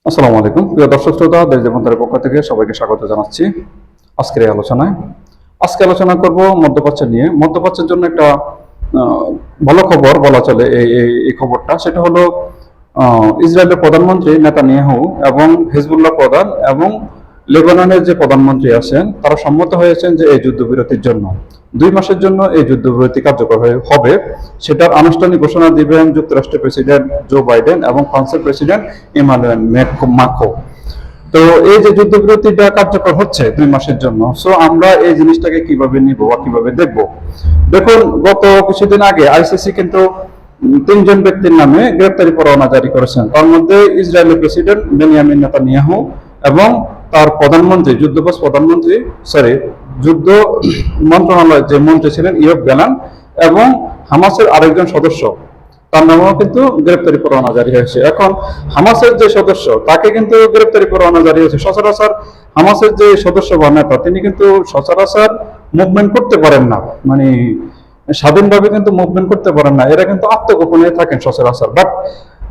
আসসালামু আলাইকুম প্রিয় দর্শক শ্রোতা, দেশ দেশান্তরের পক্ষ থেকে সবাইকে স্বাগত জানাচ্ছি আজকের এই আলোচনায়। আজকে আলোচনা করব মধ্যপ্রাচ্য নিয়ে। মধ্যপ্রাচ্যের জন্য একটা ভালো খবর বলা চলে এই খবরটা, সেটা হলো ইসরায়েলের প্রধানমন্ত্রী নেতানিয়াহু এবং হিজবুল্লাহ প্রধান এবং লেবাননের যে প্রধানমন্ত্রী আছেন তারা সম্মত হয়েছেন যে এই যুদ্ধবিরতির জন্য 2 মাসের জন্য এই যুদ্ধবিরতি কার্যকর হবে। সেটার আনুষ্ঠানিক ঘোষণা দিবেন যুক্তরাষ্ট্রের প্রেসিডেন্ট জো বাইডেন এবং ফ্রান্সের প্রেসিডেন্ট ইমানুয়েল মাক্রো। তো এই যে যুদ্ধবিরতিটা কার্যকর হচ্ছে 2 মাসের জন্য, সো আমরা এই জিনিসটাকে কিভাবে নিব বা কিভাবে দেখব? দেখুন, গত কিছুদিন আগে আইসিসি কিন্তু 3 জন ব্যক্তির নামে গ্রেপ্তারি পরোয়ানা জারি করেছেন। তার মধ্যে ইসরায়েলের প্রেসিডেন্ট বেনিয়ামিন নেতানিয়াহু এবং তার প্রধানমন্ত্রী যুদ্ধ মন্ত্রণালয়ের যে মন্ত্রী ছিলেন ইয়োব গ্যালান্ট এবং হামাসের আরেকজন সদস্য, তার নামেও কিন্তু গ্রেপ্তারি পরোয়ানা জারি হয়েছে। এখন হামাসের যে সদস্য তাকে কিন্তু গ্রেপ্তারি পরোয়ানা জারি হয়েছে। সচরাচর হামাসের যে সদস্য বা নেতা তিনি কিন্তু সচরাচর মুভমেন্ট করতে পারেন না, মানে স্বাধীনভাবে কিন্তু মুভমেন্ট করতে পারেন না, এরা কিন্তু আত্মগোপনে থাকেন সচরাচর। বাট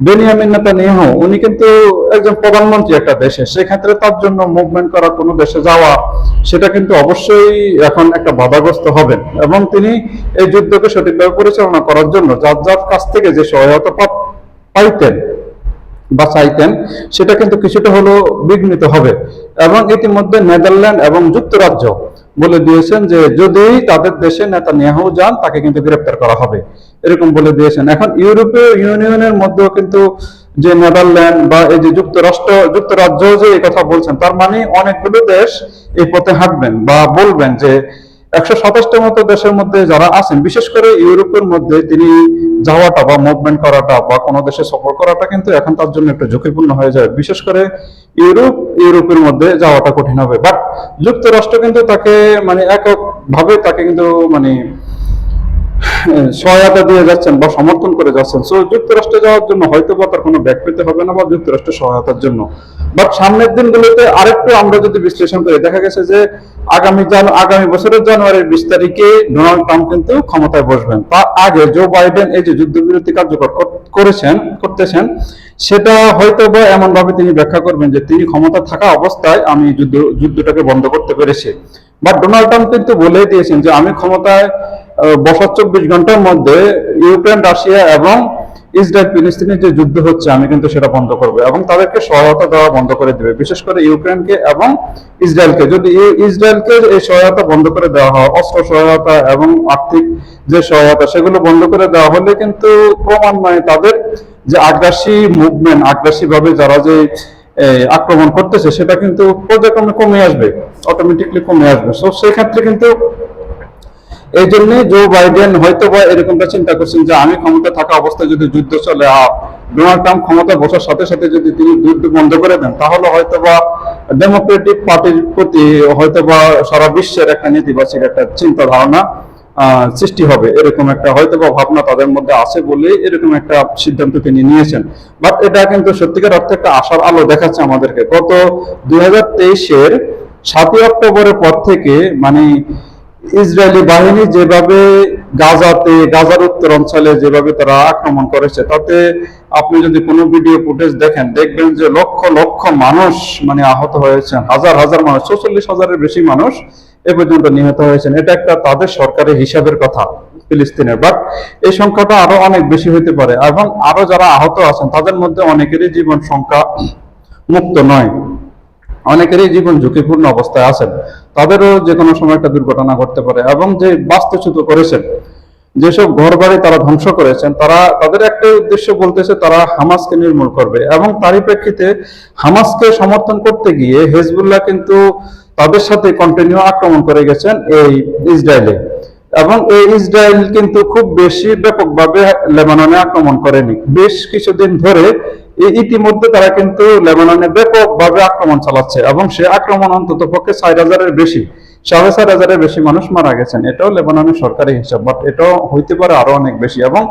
বেনিয়ামিন নেতানিয়াহু উনি কিন্তু একজন প্রধানমন্ত্রী একটা দেশে, সেক্ষেত্রে তার জন্য মুভমেন্ট করা, কোনো দেশে যাওয়া, সেটা কিন্তু অবশ্যই এখন একটা বাধাগ্রস্ত হবেন। এবং তিনি এই যুদ্ধকে সঠিকভাবে পরিচালনা করার জন্য যার যার কাছ থেকে যে সহায়তা পাইতেন বা চাইতেন, সেটা কিন্তু কিছুটা হলেও বিঘ্নিত হবে। এবং ইতিমধ্যে নেদারল্যান্ড এবং যুক্তরাজ্য বলে দিয়েছেন যে যদি তাদের দেশে নেতানিয়াহু যান তাকে কিন্তু গ্রেপ্তার করা হবে, এরকম বলে দিয়েছেন। এখন ইউরোপীয় ইউনিয়নের মধ্যেও কিন্তু যে নেদারল্যান্ড বা এই যে যুক্তরাজ্য যে এই কথা বলছেন, তার মানে অনেকগুলো দেশ এই পথে হাঁটবেন বা বলবেন যে 127টা মতো দেশের মধ্যে যারা আছেন, বিশেষ করে ইউরোপের মধ্যে তিনি যাওয়াটা বা মুভমেন্ট করাটা বা কোনো দেশে সফর করাটা কিন্তু এখন তার জন্য একটু ঝুঁকিপূর্ণ হয়ে যায়। বিশেষ করে ইউরোপের মধ্যে যাওয়াটা কঠিন হবে। বাট যুক্তরাষ্ট্র কিন্তু তাকে মানে এককভাবে তাকে কিন্তু মানে সহায়তা দিয়ে যাচ্ছেন বা সমর্থন করে যাচ্ছেন। সো যুক্তরাষ্ট্রে যাওয়ার জন্য হয়তো বা তার কোনো ব্যাগ পেতে হবে না বা যুক্তরাষ্ট্রের সহায়তার জন্য। বাট সামনের দিনগুলোতে আরেকটু আমরা যদি বিশ্লেষণ করি, দেখা গেছে যে আগামী বছরের জানুয়ারির 20 তারিখে ডোনাল্ড ট্রাম্প কিন্তু ক্ষমতায় বসবেন। তার আগে জো বাইডেন এই যে যুদ্ধবিরতি কার্যকর করতেছেন, সেটা হয়তো বা এমন ভাবে তিনি ব্যাখ্যা করবেন যে তিনি ক্ষমতা থাকা অবস্থায় আমি যুদ্ধটাকে বন্ধ করতে পেরেছি। বাট ডোনাল্ড ট্রাম্প কিন্তু বলে দিয়েছেন যে আমি ক্ষমতায় বসার 24 ঘন্টার মধ্যে ইউক্রেন, রাশিয়া এবং ইসরায়েল ফিলিস্তিনের যে যুদ্ধ হচ্ছে আমি কিন্তু সেটা বন্ধ করবো এবং তাদেরকে সহায়তা দেওয়া বন্ধ করে দেবে। বিশেষ করে ইউক্রেনকে এবং ইসরায়েলকে, যদি ইসরায়েলকে এই সহায়তা বন্ধ করে দেওয়া হয়, অস্ত্র সহায়তা এবং আর্থিক যে সহায়তা, সেগুলো বন্ধ করে দেওয়া হলে কিন্তু ক্রমান্বয়ে তাদের যে আগ্রাসী মুভমেন্ট, আগ্রাসী ভাবে যারা যে আক্রমণ করতেছে, সেটা কিন্তু পর্যায়ক্রমে কমে আসবে, অটোমেটিকলি কমে আসবে। সো সেই ক্ষেত্রে কিন্তু এই জন্য জো বাইডেন হয়তো বা এরকমটা চিন্তা করছেন যে আমি ক্ষমতা থাকা অবস্থায় যদি যুদ্ধ চলে, ডোনাল্ড ট্রাম্প ক্ষমতা বসার সাথে সাথে যদি তিনি যুদ্ধ বন্ধ করে দেন, তাহলে হয়তো বা ডেমোক্রেটিক পার্টির প্রতি হয়তো বা সারা বিশ্বের একটা নেতিবাচক একটা চিন্তা ধারণা সৃষ্টি হবে, এরকম একটা হয়তো বা ভাবনা তাদের মধ্যে আছে বলে এরকম একটা সিদ্ধান্ত তিনি নিয়েছেন। বাট এটা কিন্তু সত্যিকার অর্থে একটা আশার আলো দেখাচ্ছে আমাদেরকে। গত 2023-এর 7ই অক্টোবরের পর থেকে মানে ইসরায়েলি বাহিনী যেভাবে গাজার উত্তর অঞ্চলে যেভাবে তারা আক্রমণ করেছে, তাতে আপনি যদি কোনো ভিডিও ফুটেজ দেখবেন যে লক্ষ লক্ষ মানুষ মানে আহত হয়েছেন, হাজার হাজার মানুষ, 44,000-এর বেশি মানুষ এ পর্যন্ত নিহত হয়েছেন। এটা একটা তাদের সরকারের হিসাবের কথা ফিলিস্তিনের। বাট এই সংখ্যাটা আরো অনেক বেশি হতে পারে এবং আরো যারা আহত আছেন তাদের মধ্যে অনেকেরই জীবন সংখ্যা মুক্ত নয়, অনেকেরই জীবন ঝুঁকিপূর্ণ অবস্থায় আছেন, তাদেরও যে কোনো সময় একটা দুর্ঘটনা ঘটতে পারে। এবং যে বাস্তুচ্যুত করেছেন, যেসব ঘর বাড়ি তারা ধ্বংস করেছেন, তাদের একটা উদ্দেশ্য বলতেছে তারা হামাসকে নির্মূল করবে। এবং তারই প্রেক্ষিতে হামাসকে সমর্থন করতে গিয়ে হিজবুল্লাহ কিন্তু তাদের সাথে কন্টিনিউ আক্রমণ করে গেছেন এই ইসরায়েলে। এবং এই ইসরায়েল কিন্তু খুব বেশি ব্যাপকভাবে লেবাননে আক্রমণ করেনি, বেশ কিছুদিন ধরে ইতিমধ্যে তারা কিন্তু লেবাননে ব্যাপকভাবে আক্রমণ চালাচ্ছে এবং সে আক্রমণ অন্তত পক্ষে 4,000-এর বেশি, 4,500-এর বেশি মানুষ মারা গেছেন। এটাও লেবাননের সরকারি হিসাব, বাট এটাও হইতে পারে আরো অনেক বেশি। এবং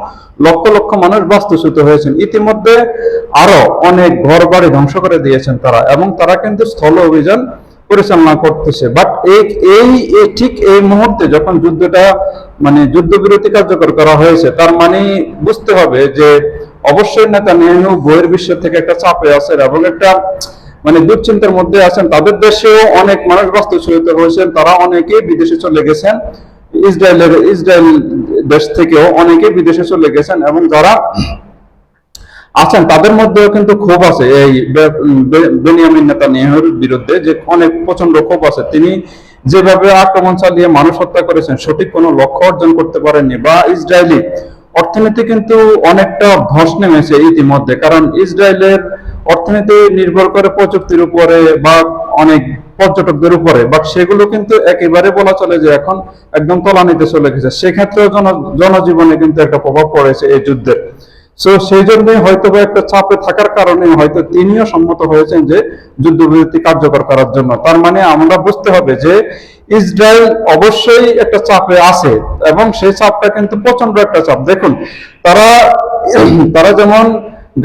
লক্ষ লক্ষ মানুষ বাস্তুচ্যুত হয়েছেন। ইতিমধ্যে আরো অনেক ঘর বাড়ি ধ্বংস করে দিয়েছেন তারা, এবং তারা কিন্তু স্থল অভিযান পরিচালনা করতেছে। বাট ঠিক এই মুহূর্তে যখন যুদ্ধবিরতি কার্যকর করা হয়েছে, তার মানে বুঝতে হবে যে অবশ্যই নেতানিয়াহু বইয়ের বিশ্ব থেকে একটা চাপে আছেন এবং একটা মানে দুশ্চিন্তার মধ্যে আছেন। তাদের দেশেও অনেক মানুষ বাস্তুচ্যুত হয়েছেন, তারা অনেকেই বিদেশে চলে গেছেন, ইসরায়েল দেশ থেকেও অনেকেই বিদেশে চলে গেছেন, এবং যারা আছেন তাদের মধ্যেও কিন্তু ক্ষোভ আছে এই বেনিয়ামিন নেতানিয়াহুর বিরুদ্ধে, যে অনেক প্রচন্ড ক্ষোভ আছে। তিনি যেভাবে আক্রমণ চালিয়ে মানুষ হত্যা করেছেন, সঠিক কোনো লক্ষ্য অর্জন করতে পারেননি, বা ইসরায়েলি অর্থনীতি কিন্তু অনেকটা ধস নেমেছে ইতিমধ্যে, কারণ ইসরায়েলের অর্থনীতি নির্ভর করে প্রযুক্তির উপরে বা অনেক পর্যটকদের উপরে, বাট সেগুলো কিন্তু একেবারে বলা চলে যে এখন একদম তলানিতে চলে গেছে। সেক্ষেত্রেও জনজীবনে কিন্তু একটা প্রভাব পড়েছে এই যুদ্ধের। সো সেই জন্যই হয়তো বা একটা চাপে থাকার কারণে হয়তো তিনিও সম্মত হয়েছেন যে যুদ্ধবিরতি কার্যকর করার জন্য। তার মানে আমরা বুঝতে হবে যে ইসরায়েল অবশ্যই একটা চাপে আছে, এবং সেই চাপটা কিন্তু প্রচন্ড একটা চাপ। দেখুন, তারা তারা যেমন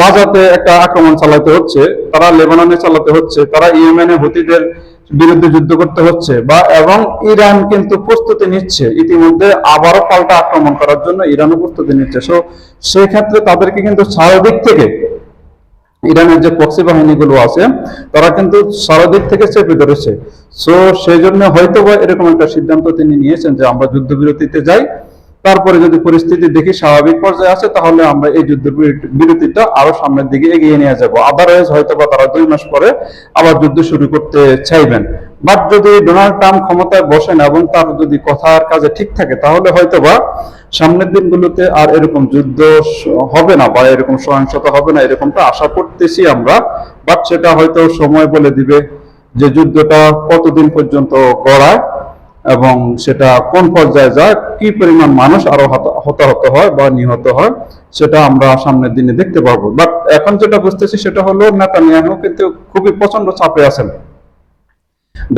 গাজাতে একটা আক্রমণ চালাতে হচ্ছে, তারা লেবাননে চালাতে হচ্ছে, তারা ইয়েমেনে হুতিদের বিরুদ্ধে যুদ্ধ করতে হচ্ছে, বা এবং ইরান কিন্তু প্রস্তুতি নিচ্ছে ইতিমধ্যে আবারও পাল্টা আক্রমণ করার জন্য, ইরানও প্রস্তুতি নিচ্ছে। সো সেই ক্ষেত্রে তাদেরকে কিন্তু সারাদিক থেকে ইরানের যে প্রক্সি বাহিনীগুলো আছে তারা কিন্তু সারাদিক থেকে চেপে ধরেছে। সো সেই জন্য হয়তো বা এরকম একটা সিদ্ধান্ত তিনি নিয়েছেন যে আমরা যুদ্ধবিরতিতে যাই, তারপরে যদি পরিস্থিতি দেখি স্বাভাবিক পর্যায়ে আছে তাহলে আমরা এই যুদ্ধ বিরতিটা আরো সামনের দিকে এগিয়ে নিয়ে যাব। আদারওয়াইজ হয়তো বা তারা 2 মাস পরে আবার যুদ্ধ শুরু করতে চাইবেন। বাট যদি ডোনাল্ড ট্রাম্প ক্ষমতায় বসেন এবং তার যদি কথার কাজে ঠিক থাকে, তাহলে হয়তো বা সামনের দিনগুলোতে আর এরকম যুদ্ধ হবে না, বা এরকম সহিংসতা হবে না, এরকমটা আশা করতেছি আমরা। বাট সেটা হয়তো সময় বলে দিবে যে যুদ্ধটা কতদিন পর্যন্ত গড়ায় এবং সেটা কোন পর্যায়ে যায়, কি পরিমাণ মানুষ আরো হতাহত হয় বা নিহত হয়, সেটা আমরা সামনের দিনে দেখতে পারবো। বাট এখন যেটা বুঝতেছি সেটা হলো নেতানিয়াহু কিন্তু খুবই প্রচন্ড চাপে আছেন,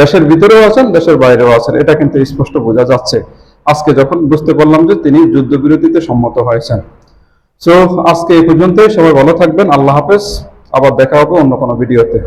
দেশের ভিতরেও আছেন, দেশের বাইরেও আছেন, এটা কিন্তু স্পষ্ট বোঝা যাচ্ছে আজকে যখন বুঝতে পারলাম যে তিনি যুদ্ধবিরতিতে সম্মত হয়েছেন। সো আজকে এই পর্যন্তই, সবাই ভালো থাকবেন, আল্লাহ হাফেজ, আবার দেখা হবে অন্য কোনো ভিডিওতে।